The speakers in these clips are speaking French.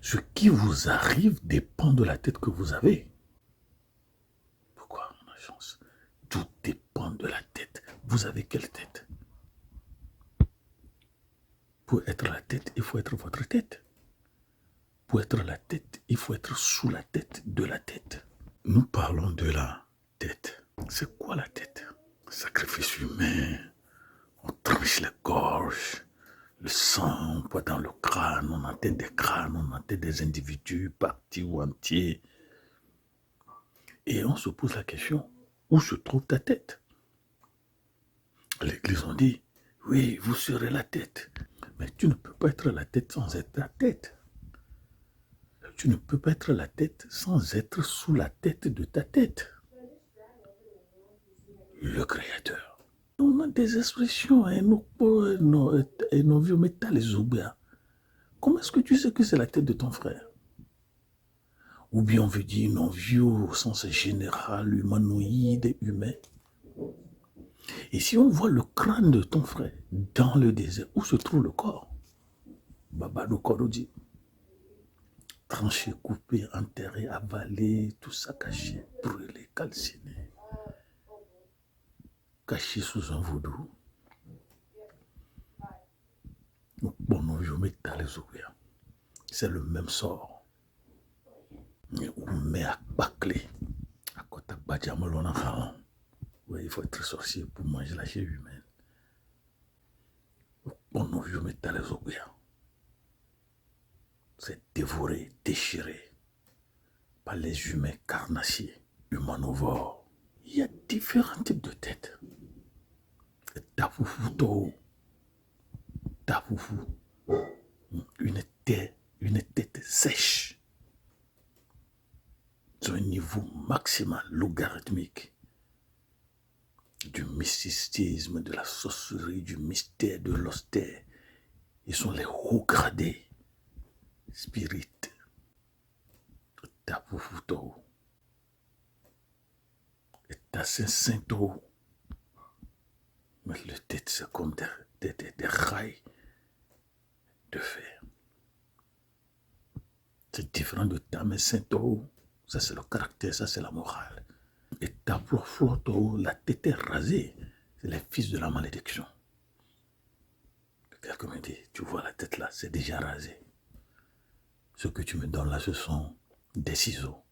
Ce qui vous arrive dépend de la tête que vous avez. Pourquoi on a chance? Tout dépend de la tête. Vous avez quelle tête? Pour être la tête, il faut être votre tête. Pour être la tête, il faut être sous la tête de la tête. Nous parlons de la tête. C'est quoi la tête? Sacrifice humain. On tranche les gorges. Le sang, on voit dans le crâne, on entend des crânes, on entend des individus partis ou entiers. Et on se pose la question, où se trouve ta tête? L'Église, on dit, oui, vous serez la tête. Mais tu ne peux pas être la tête sans être la tête. Tu ne peux pas être la tête sans être sous la tête de ta tête. Le Créateur. On a des expressions, et nos vieux métal les oubliés. Comment est-ce que tu sais que c'est la tête de ton frère? Ou bien on veut dire non vieux au sens général, humanoïde, humain. Et si on voit le crâne de ton frère dans le désert, où se trouve le corps? Babado Korodi. Tranché, coupé, enterré, avalé, tout ça caché, brûlé, calciné. Caché sous un vaudou. Bon, non, je mets dans les ouverts. C'est le même sort. On met à bâcler. À côté de Badjamalona. Oui, il faut être sorcier pour manger la chair humaine. Bon, non, je mets dans les ouverts. C'est dévoré, déchiré par les humains carnassiers, humanovores. Il y a différents types de têtes. Tafoufouto, tafoufou, une tête sèche, sur un niveau maximal, logarithmique, du mysticisme, de la sorcellerie, du mystère, de l'austère. Ils sont les hauts gradés, spirites. Tafoufouto, et Tassin-Sainto. Mais le tête, c'est comme des rails de fer. C'est différent de Tamé-Sainto. Ça, c'est le caractère, ça, c'est la morale. Et Tablo-Floto, la tête est rasée. C'est les fils de la malédiction. Quelqu'un me dit, tu vois la tête là, c'est déjà rasé. Ce que tu me donnes là, ce sont des ciseaux.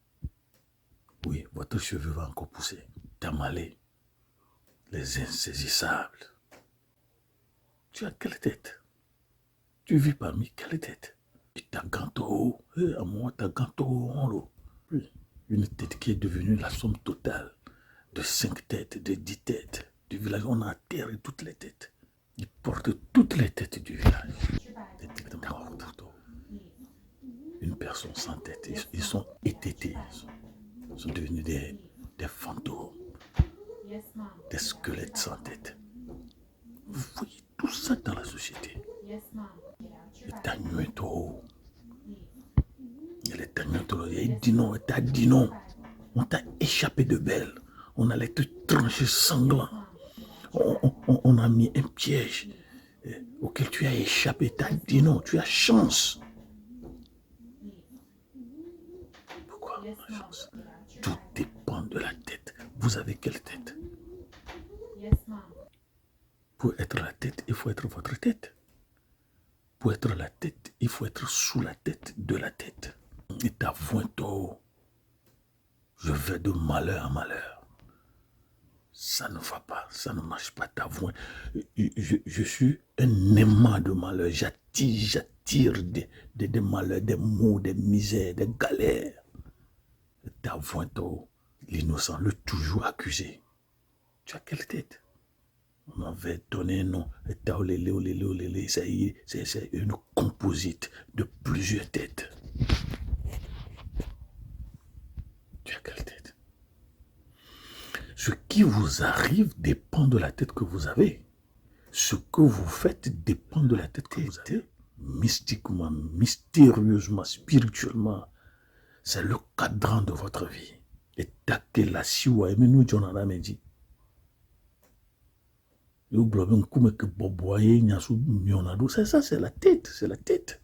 Oui, votre cheveu va encore pousser. Tamalé, les insaisissables. Tu as quelle tête? Tu vis parmi quelle tête? Et ta ganto, à moi, ta ganto, en l'eau. Oui, une tête qui est devenue la somme totale de 5 têtes, de 10 têtes du village. On a enterré toutes les têtes. Ils portent toutes les têtes du village. Une personne sans tête, ils sont étêtés. Ils sont devenus des fantômes, des squelettes sans tête. Vous voyez tout ça dans la société. Les tagnuetos. Les tagnuetos, ils disent non, t'as dit non. On t'a échappé de belle. On allait te trancher sanglant. On a mis un piège auquel tu as échappé. T'as dit non, tu as chance. Pourquoi on a chance? Tout dépend de la tête. Vous avez quelle tête? Pour être la tête, il faut être votre tête. Pour être la tête, il faut être sous la tête de la tête. Et ta vointo, je vais de malheur en malheur. Ça ne va pas, ça ne marche pas ta voix. Je suis un aimant de malheur. J'attire des malheurs, des maux, des misères, des galères. Ta vointo, l'innocent, le toujours accusé. Tu as quelle tête? On m'avait donné un nom. C'est une composite de plusieurs têtes. Tu as quelle tête? Ce qui vous arrive dépend de la tête que vous avez. Ce que vous faites dépend de la tête que vous avez. Mystiquement, mystérieusement, spirituellement, c'est le cadran de votre vie. Et taquer la siwa, et nous, John Aramedi. C'est ça, c'est la tête, c'est la tête.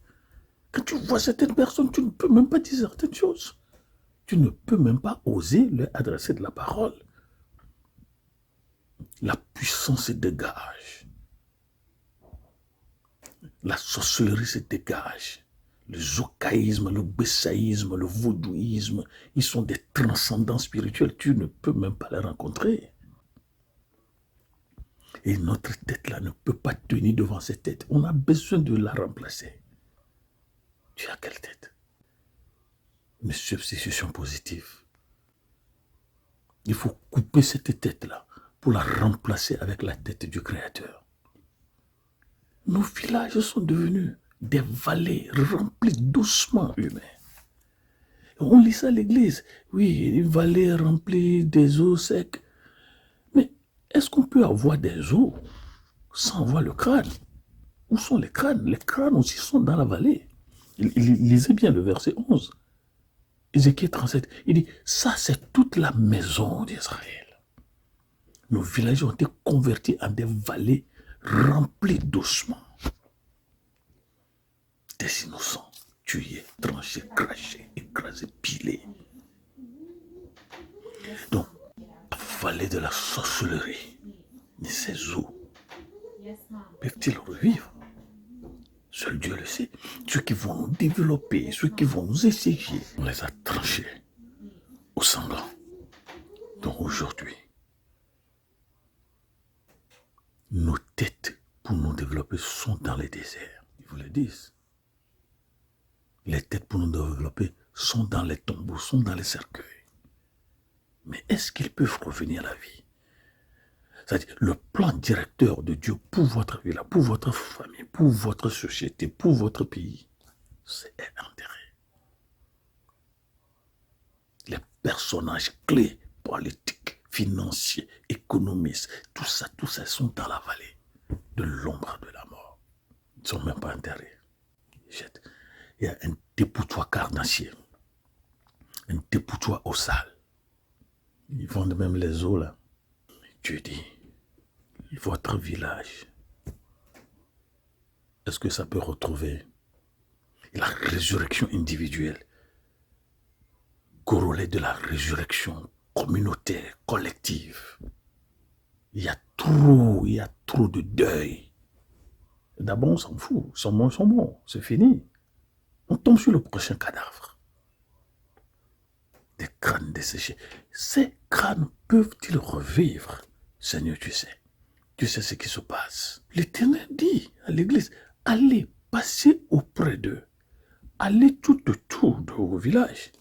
Quand tu vois certaines personnes, tu ne peux même pas dire certaines choses. Tu ne peux même pas oser leur adresser de la parole. La puissance se dégage. La sorcellerie se dégage. Le zocaïsme, le bessaïsme, le vaudouisme, ils sont des transcendants spirituels. Tu ne peux même pas les rencontrer. Et notre tête-là ne peut pas tenir devant cette tête. On a besoin de la remplacer. Tu as quelle tête? Une substitution positive. Il faut couper cette tête-là pour la remplacer avec la tête du Créateur. Nos villages sont devenus des vallées remplies d'ossements humains. On lit ça à l'église. Oui, une vallée remplie des eaux secs. Mais est-ce qu'on peut avoir des eaux sans voir le crâne? Où sont les crânes? Les crânes aussi sont dans la vallée. Lisez bien le verset 11. Ézéchiel 37. Il dit, ça c'est toute la maison d'Israël. Nos villages ont été convertis en des vallées remplies d'ossements. Des innocents, tués, tranchés, crachés, écrasés, pilés. Donc, la vallée de la sorcellerie, mais ces eaux, peuvent-ils revivre? Seul Dieu le sait. Ceux qui vont nous développer, ceux qui vont nous essayer, on les a tranchés au sanglant. Donc aujourd'hui, nos têtes pour nous développer sont dans les déserts. Ils vous le disent. Les têtes pour nous développer sont dans les tombeaux, sont dans les cercueils. Mais est-ce qu'ils peuvent revenir à la vie? C'est-à-dire, le plan directeur de Dieu pour votre vie, pour votre famille, pour votre société, pour votre pays, c'est enterré. Les personnages clés, politiques, financiers, économistes, tout ça sont dans la vallée de l'ombre de la mort. Ils ne sont même pas enterrés. Il y a un dépoutoir carnassier, un dépoutoir au sale. Ils vendent même les eaux là. Dieu dit, votre village, est-ce que ça peut retrouver la résurrection individuelle, corrélée de la résurrection communautaire, collective? Il y a trop de deuil. D'abord, on s'en fout. Ils sont bons, c'est fini. On tombe sur le prochain cadavre. Des crânes desséchés. Ces crânes peuvent-ils revivre? Seigneur, tu sais. Tu sais ce qui se passe. L'Éternel dit à l'Église, allez passer auprès d'eux. Allez tout autour de vos villages.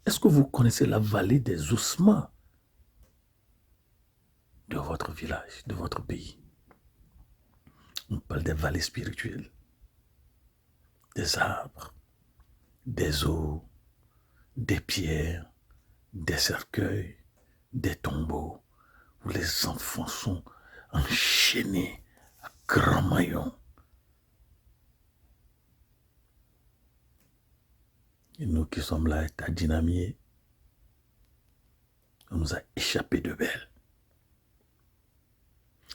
Est-ce que vous connaissez la vallée des ossements de votre village, de votre pays? On parle des vallées spirituelles, des arbres, des eaux, des pierres, des cercueils, des tombeaux, où les enfants sont enchaînés à grands maillons. Et nous qui sommes là, état dynamiés, on nous a échappé de belle.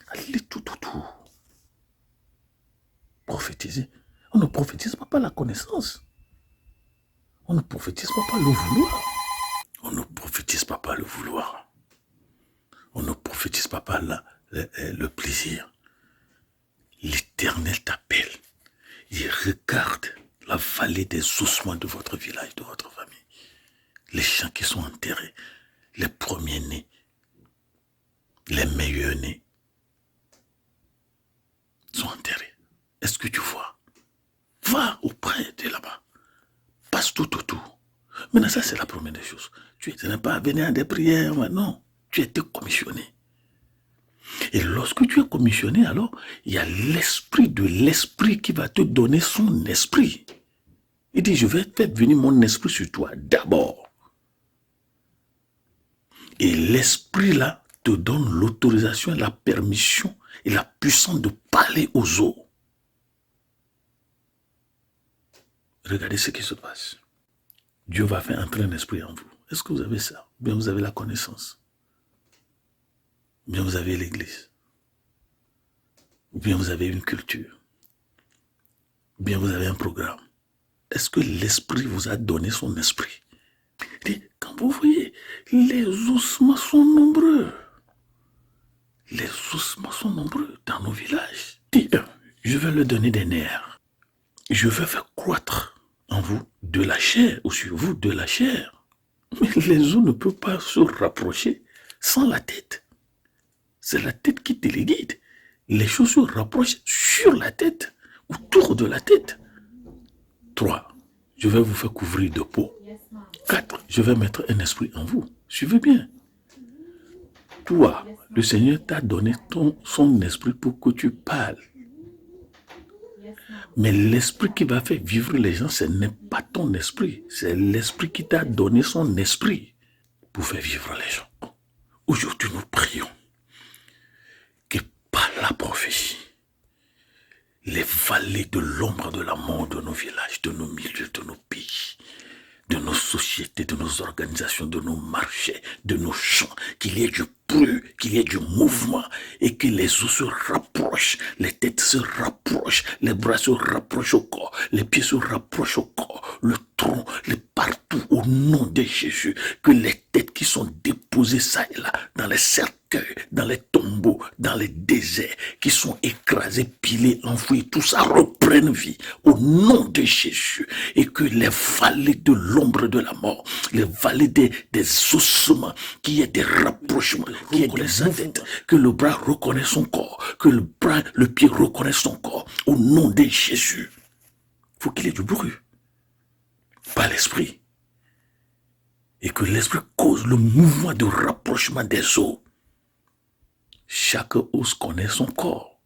Allez tout autour. Prophétiser. On ne prophétise pas par la connaissance. On ne prophétise pas par le vouloir. On ne prophétise pas par le vouloir. On ne prophétise pas par le plaisir. L'Éternel t'appelle. Il regarde la vallée des ossements de votre village, de votre famille. Les gens qui sont enterrés, les premiers-nés, les meilleurs-nés sont enterrés. Est-ce que tu vois? Va auprès de là-bas. Passe tout autour. Maintenant, ça, c'est la première des choses. Tu n'es pas venu à des prières, non. Tu étais commissionné. Et lorsque tu es commissionné, alors, il y a l'esprit de l'esprit qui va te donner son esprit. Il dit, je vais faire venir mon esprit sur toi d'abord. Et l'esprit là te donne l'autorisation, la permission et la puissance de parler aux eaux. Regardez ce qui se passe. Dieu va faire entrer un esprit en vous. Est-ce que vous avez ça? Ou bien vous avez la connaissance? Ou bien vous avez l'église? Ou bien vous avez une culture? Ou bien vous avez un programme? Est-ce que l'esprit vous a donné son esprit? Quand vous voyez, les ossements sont nombreux. Les ossements sont nombreux dans nos villages. Je vais leur donner des nerfs. Je vais faire croître en vous de la chair, ou sur vous de la chair. Mais les os ne peuvent pas se rapprocher sans la tête. C'est la tête qui téléguide. Les choses se rapprochent sur la tête, autour de la tête. 3. Je vais vous faire couvrir de peau. 4. Je vais mettre un esprit en vous. Suivez bien. Toi, le Seigneur t'a donné son esprit pour que tu parles. Mais l'esprit qui va faire vivre les gens, ce n'est pas ton esprit. C'est l'esprit qui t'a donné son esprit pour faire vivre les gens. Aujourd'hui, nous prions que par la prophétie, les vallées de l'ombre de la mort de nos villages, de nos milieux, de nos pays, de nos sociétés, de nos organisations, de nos marchés, de nos champs, qu'il y ait du bruit, qu'il y ait du mouvement et que les os se rapprochent, les têtes se rapprochent, les bras se rapprochent au corps, les pieds se rapprochent au corps, le tronc, les partout au nom de Jésus, que les têtes qui sont déposées ça et là, dans les cercueils, dans les tombeaux, dans les déserts, qui sont écrasés, pilés, enfouis, tout ça reprenne vie au nom de Jésus et que les vallées de l'ombre de la mort, les vallées des ossements, qu'il y ait des rapprochements, qu'il y ait des mouvements, que le bras reconnaisse son corps, que le pied reconnaisse son corps au nom de Jésus. Il faut qu'il y ait du bruit, pas l'esprit. Et que l'esprit cause le mouvement de rapprochement des os. Chaque os connaît son corps.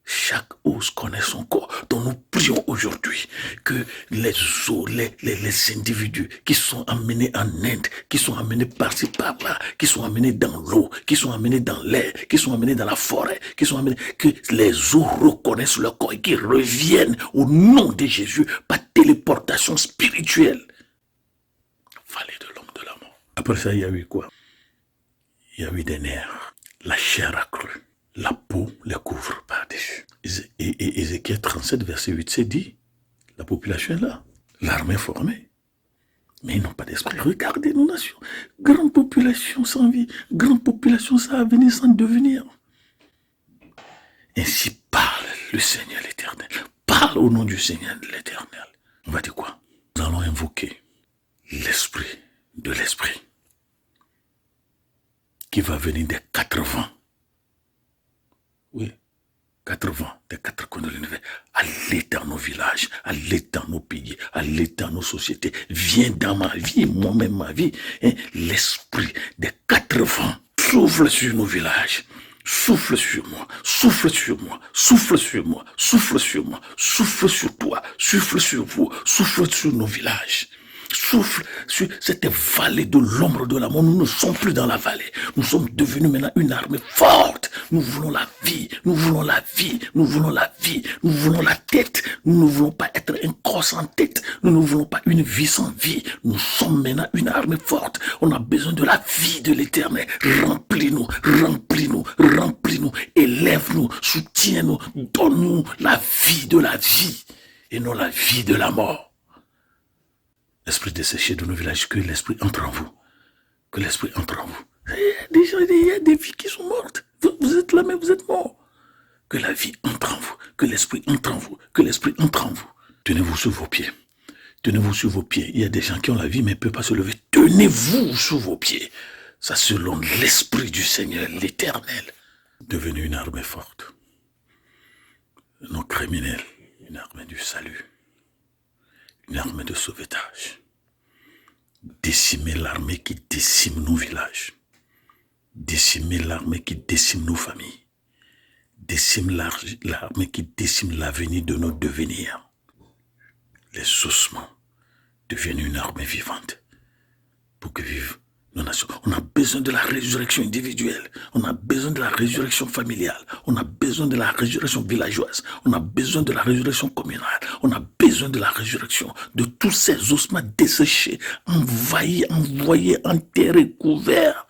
Chaque os connaît son corps. Donc nous prions aujourd'hui que les os, les individus qui sont amenés en Inde, qui sont amenés par-ci par-là, qui sont amenés dans l'eau, qui sont amenés dans l'air, qui sont amenés dans la forêt, qui sont amenés, que les os reconnaissent leur corps et qu'ils reviennent au nom de Jésus par téléportation spirituelle. Vallée de l'homme de la mort. Après ça, il y a eu quoi? Il y a eu des nerfs. La chair a cru. La peau les couvre par-dessus. Et Ézéchiel 37, verset 8, c'est dit, la population est là. L'armée est formée. Mais ils n'ont pas d'esprit. Regardez nos nations. Grande population sans vie. Grande population sans avenir, sans devenir. Ainsi parle le Seigneur l'Éternel. Parle au nom du Seigneur l'Éternel. On va dire quoi? Nous allons invoquer l'esprit de l'esprit qui va venir des 4 vents. Oui, 4 vents, des 4 coins de l'univers. Allez dans nos villages, allez dans nos pays, allez dans nos sociétés. Viens dans ma vie, moi-même ma vie. Hein? L'esprit des 4 vents souffle sur nos villages. Souffle sur moi, souffle sur moi, souffle sur moi, souffle sur moi, souffle sur toi, souffle sur vous, souffle sur nos villages. Souffle sur cette vallée de l'ombre de la mort. Nous ne sommes plus dans la vallée. Nous sommes devenus maintenant une armée forte. Nous voulons la vie. Nous voulons la vie. Nous voulons la vie. Nous voulons la tête. Nous ne voulons pas être un corps sans tête. Nous ne voulons pas une vie sans vie. Nous sommes maintenant une armée forte. On a besoin de la vie de l'Éternel. Remplis-nous, remplis-nous, remplis-nous. Élève-nous, soutiens-nous. Donne-nous la vie de la vie et non la vie de la mort. Esprit desséché de nos villages, que l'esprit entre en vous. Que l'esprit entre en vous. Il y a des vies qui sont mortes. Vous êtes là, mais vous êtes morts. Que la vie entre en vous. Que l'esprit entre en vous. Que l'esprit entre en vous. Tenez-vous sur vos pieds. Tenez-vous sur vos pieds. Il y a des gens qui ont la vie, mais ne peuvent pas se lever. Tenez-vous sur vos pieds. Ça, selon l'esprit du Seigneur, l'Éternel. Devenez une armée forte. Nos criminels. Une armée du salut. Une armée de sauvetage. Décimer l'armée qui décime nos villages. Décimer l'armée qui décime nos familles. Décime l'armée qui décime l'avenir de nos devenirs. Les ossements deviennent une armée vivante pour que vivent nos nations. On a besoin de la résurrection individuelle. On a besoin de la résurrection familiale. On a besoin de la résurrection villageoise. On a besoin de la résurrection communale. On a besoin de la résurrection de tous ces ossements desséchés, envahis, envoyés, enterrés, couverts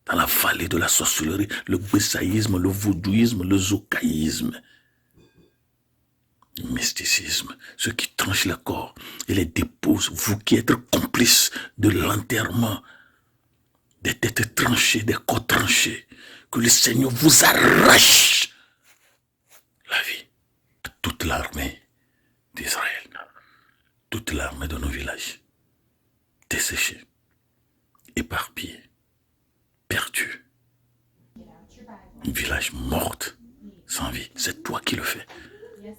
dans la vallée de la sorcellerie, le bessaïsme, le vaudouisme, le zocaïsme. mysticisme, ceux qui tranchent le corps et les déposent, vous qui êtes complices de l'enterrement des têtes tranchées, des corps tranchés, que le Seigneur vous arrache la vie. Toute l'armée d'Israël, toute l'armée de nos villages, desséchée, éparpillée, perdue. Un village morte, sans vie. C'est toi qui le fais.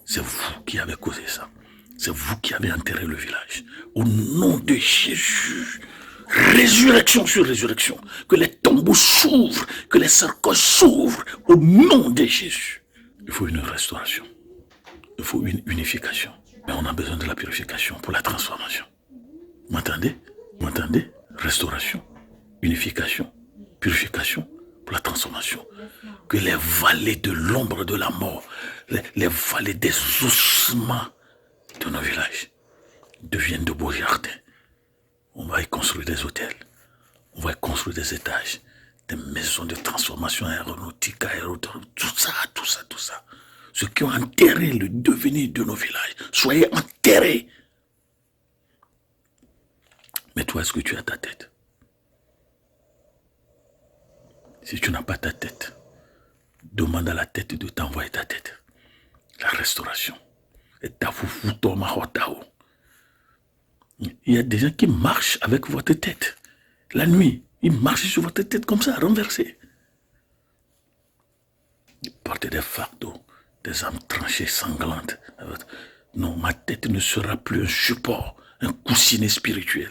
C'est vous qui avez causé ça. C'est vous qui avez enterré le village. Au nom de Jésus, résurrection sur résurrection. Que les tombeaux s'ouvrent, que les cercueils s'ouvrent. Au nom de Jésus. Il faut une restauration. Il faut une unification. Mais on a besoin de la purification pour la transformation. M'entendez? M'entendez? Restauration, unification, purification pour la transformation. Que les vallées de l'ombre de la mort, les vallées des ossements de nos villages deviennent de beaux jardins. On va y construire des hôtels, on va y construire des étages, des maisons de transformation aéronautique, tout ça. Ceux qui ont enterré le devenir de nos villages, soyez enterrés. Mais toi, est-ce que tu as ta tête? Si tu n'as pas ta tête, demande à la tête de t'envoyer ta tête. La restauration. Il y a des gens qui marchent avec votre tête. La nuit, ils marchent sur votre tête comme ça, renversée. Ils portent des fardeaux, des âmes tranchées, sanglantes. Non, ma tête ne sera plus un support, un coussinet spirituel.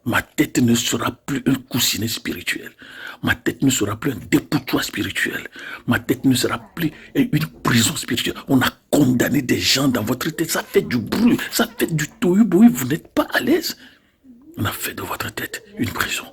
Ma tête ne sera plus un coussinet spirituel. Ma tête ne sera plus un dépoutoir spirituel. Ma tête ne sera plus une prison spirituelle. On a condamné des gens dans votre tête. Ça fait du bruit, ça fait du tohu-bohu. Vous n'êtes pas à l'aise. On a fait de votre tête une prison.